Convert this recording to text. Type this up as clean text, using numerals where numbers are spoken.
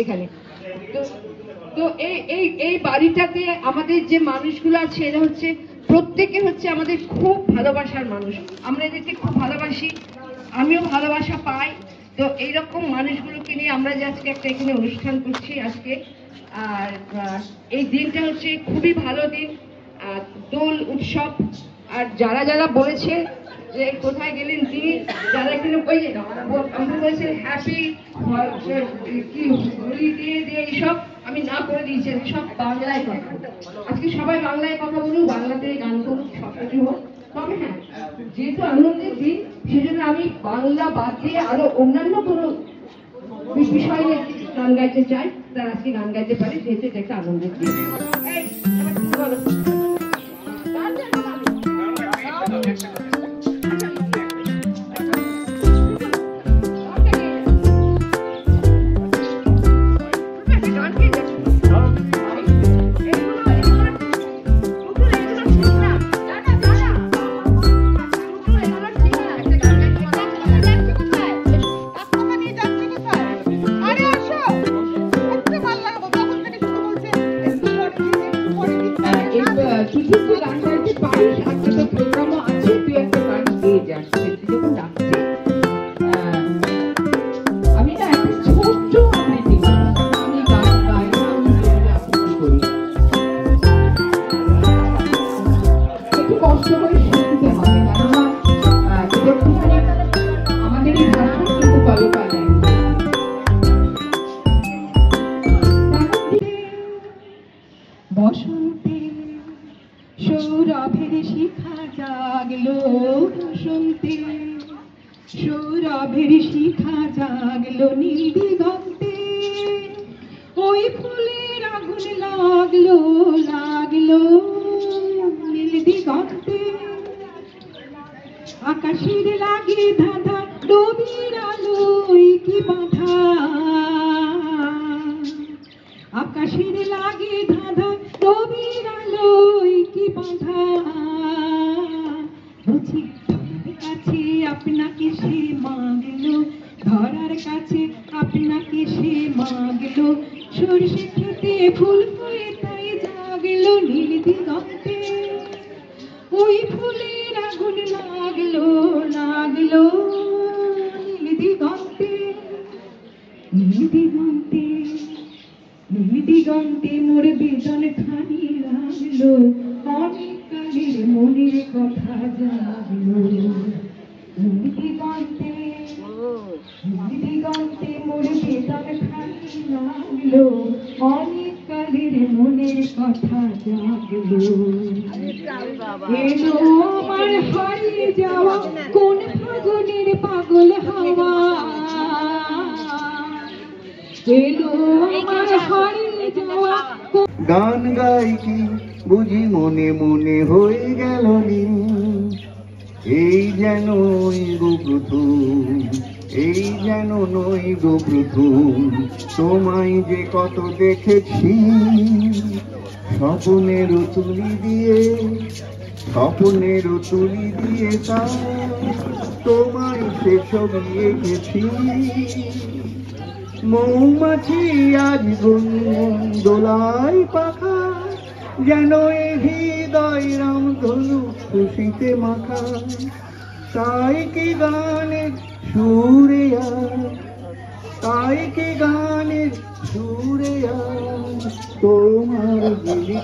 এখানে। তো তো এই বাড়িটাতে আমাদের যে মানুষগুলো আছে এরা হচ্ছে প্রত্যেকে হচ্ছে আমাদের খুব ভালোবাসার মানুষ, আমরা এদেরকে খুব ভালোবাসি, আমিও ভালোবাসা পাই। তো এইরকম মানুষগুলোকে নিয়ে আমরা যে আজকে একটা এখানে অনুষ্ঠান করছি আজকে, আর এই দিনটা হচ্ছে খুবই ভালো দিন, দোল উৎসব। আর যারা যারা বলেছে যে কোথায় গেলেন তিনি, যারা এখানে ওই যে আমরা বলেছেন হ্যাপি কি হোলিডে দিয়ে এইসব আমি না করে দিয়েছি, সব বাংলায় কথা। আজকে সবাই বাংলায় কথা বলুন, বাংলাতে গান করুন, সব কিছু হোক। তবে হ্যাঁ, যেহেতু আনন্দের দিন সেজন্য আমি বাংলা বাদ দিয়ে আরো অন্যান্য কোনো বিষয় নিয়ে গান গাইতে চাই, তারা আজকে গান গাইতে পারে, যেহেতু এটা একটা আনন্দের দিন। বসন্তে সৌরভের শিখা জাগলো, বসন্তে সৌরভের শিখা জাগলো নীল দিগন্তে, ওই ফুলের আগুন লাগলো লাগলো নীল দিগন্তে, আকাশের লাগে ধাঁধা রবির আলোয় কি বাঁধা, আকাশের লাগে ধাঁধা রবির আলোয় কি বাঁধা, বুঝি ধরার কাছে আপনাকে সে মাগলো, ধরার কাছে আপনাকে সে মাগলো, সরষে খেতে ফুল হয়ে তাই জাগলো নীল দিগন্তে, ওই ফুলের আগুন লাগলো লাগলো নীল দিগন্তে, নীল দিগন্তে নীল দিগন্তে মোর বেদন খানি লাগলো, অনেক কালের মনের কথা জাগলো, নীল দিগন্তে নীল দিগন্তে মোর বেদন খানি লাগলো, অনেক কালের মনের কথা জাগলো, এলো আমার হারিয়ে যাওয়া কোন ফাগুনের পাগল হাওয়া, এলো আমার হারিয়ে যাওয়া। গান গাই কি বুঝি মনে মনে হয়ে গেল এই যেন নই গো প্রথম, এই যেন নই গো প্রথম, তোমায় যে কত দেখেছি স্বপ্নের তুলি দিয়ে, স্বপ্নের তুলি দিয়ে তা তোমায় সে ছবি এঁকেছি, মৌমাছি আজ গুনগুন দোলায় পাখা, যেন এ হৃদয় রামধনু খুশিতে মাখা, তাই কি গানের সুরে তাই কি গানের সুরে তোমার দিলি